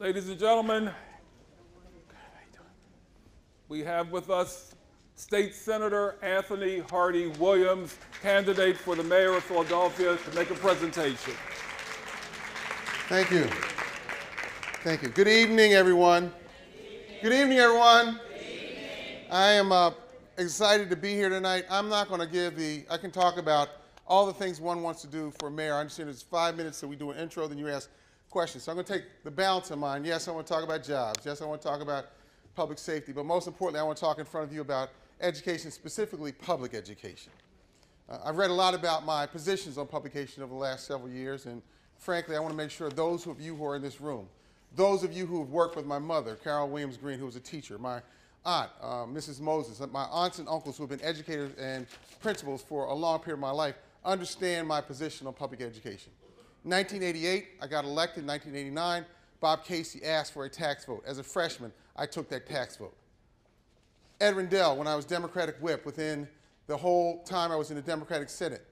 Ladies and gentlemen, we have with us State Senator Anthony Hardy Williams, candidate for the mayor of Philadelphia, to make a presentation. Thank you. Thank you. Good evening, everyone. Good evening, everyone. I am excited to be here tonight. I'm not going to I can talk about all the things one wants to do for mayor. I understand it's 5 minutes, so we do an intro, then you ask questions. So I'm going to take the balance of mine. Yes, I want to talk about jobs. Yes, I want to talk about public safety. But most importantly, I want to talk in front of you about education, specifically public education. I've read a lot about my positions on publication over the last several years, and frankly, I want to make sure those of you who are in this room, those of you who have worked with my mother, Carol Williams Green, who was a teacher, my aunt, Mrs. Moses, my aunts and uncles who have been educators and principals for a long period of my life, understand my position on public education. 1988, I got elected. 1989, Bob Casey asked for a tax vote. As a freshman, I took that tax vote. Ed Rendell, when I was Democratic whip, within the whole time I was in the Democratic Senate,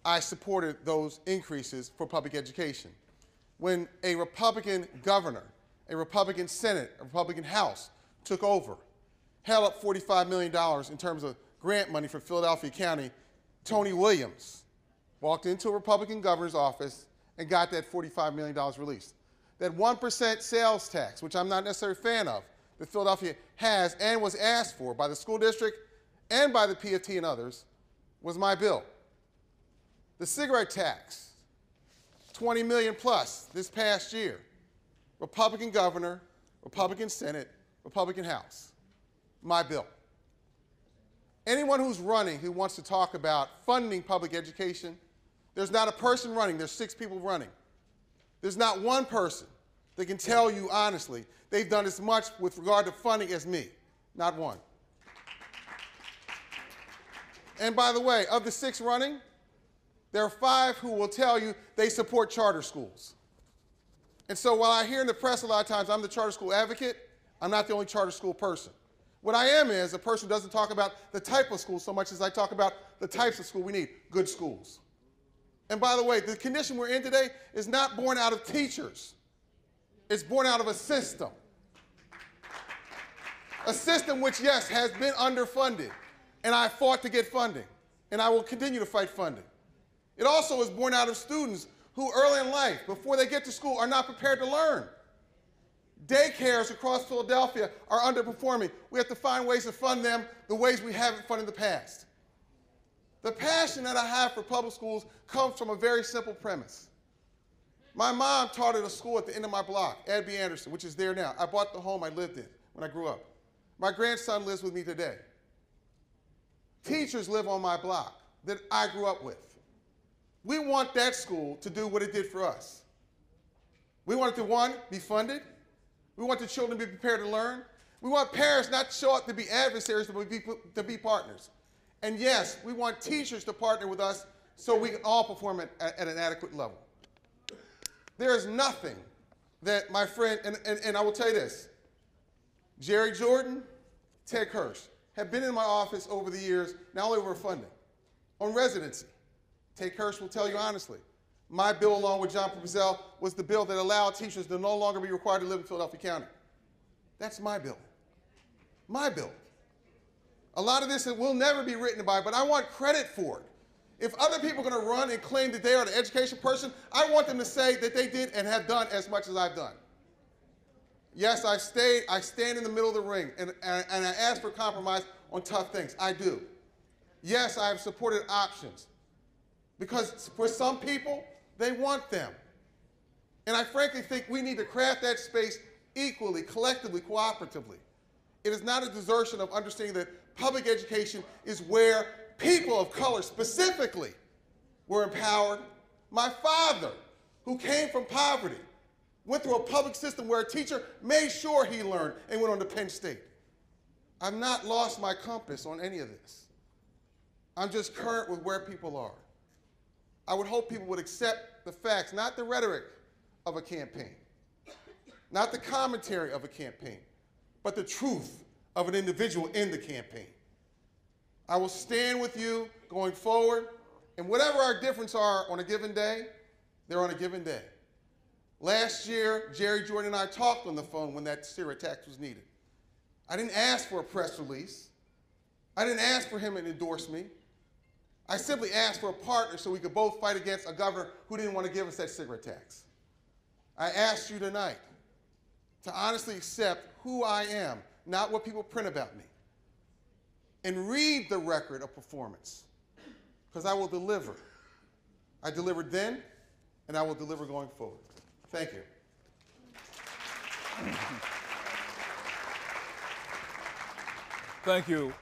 I supported those increases for public education. When a Republican governor, a Republican Senate, a Republican House took over, held up $45 million in terms of grant money for Philadelphia County, Tony Williams walked into a Republican governor's office and got that $45 million released. That 1% sales tax, which I'm not necessarily a fan of, that Philadelphia has and was asked for by the school district and by the PFT and others, was my bill. The cigarette tax, $20 million plus this past year. Republican governor, Republican Senate, Republican House. My bill. Anyone who's running who wants to talk about funding public education, there's not a person running, there's 6 people running. There's not one person that can tell you honestly they've done as much with regard to funding as me. Not one. And by the way, of the 6 running, there are 5 who will tell you they support charter schools. And so while I hear in the press a lot of times I'm the charter school advocate, I'm not the only charter school person. What I am is a person who doesn't talk about the type of school so much as I talk about the types of school we need, good schools. And by the way, the condition we're in today is not born out of teachers. It's born out of a system. A system which, yes, has been underfunded, and I fought to get funding, and I will continue to fight funding. It also is born out of students who early in life, before they get to school, are not prepared to learn. Daycares across Philadelphia are underperforming. We have to find ways to fund them the ways we haven't funded in the past. The passion that I have for public schools comes from a very simple premise. My mom taught at a school at the end of my block, Ed B. Anderson, which is there now. I bought the home I lived in when I grew up. My grandson lives with me today. Teachers live on my block that I grew up with. We want that school to do what it did for us. We want it to, 1, be funded. We want the children to be prepared to learn. We want parents not to show up to be adversaries, but to be partners. And yes, we want teachers to partner with us so we can all perform at an adequate level. There is nothing that my friend, and I will tell you this, Jerry Jordan, Ted Kirsch, have been in my office over the years, not only over funding, on residency. Ted Kirsch will tell you honestly, my bill along with John Purcell was the bill that allowed teachers to no longer be required to live in Philadelphia County. That's my bill. My bill. A lot of this will never be written by, but I want credit for it. If other people are going to run and claim that they are the education person, I want them to say that they did and have done as much as I've done. Yes, I stand in the middle of the ring, and I ask for compromise on tough things. I do. Yes, I have supported options, because for some people, they want them. And I frankly think we need to craft that space equally, collectively, cooperatively. It is not a desertion of understanding that public education is where people of color specifically were empowered. My father, who came from poverty, went through a public system where a teacher made sure he learned and went on to Penn State. I've not lost my compass on any of this. I'm just current with where people are. I would hope people would accept the facts, not the rhetoric of a campaign, not the commentary of a campaign, but the truth of an individual in the campaign. I will stand with you going forward, and whatever our differences are on a given day, they're on a given day. Last year, Jerry Jordan and I talked on the phone when that cigarette tax was needed. I didn't ask for a press release. I didn't ask for him to endorse me. I simply asked for a partner so we could both fight against a governor who didn't want to give us that cigarette tax. I asked you tonight to honestly accept who I am, not what people print about me, and read the record of performance, because I will deliver. I delivered then, and I will deliver going forward. Thank you. Thank you.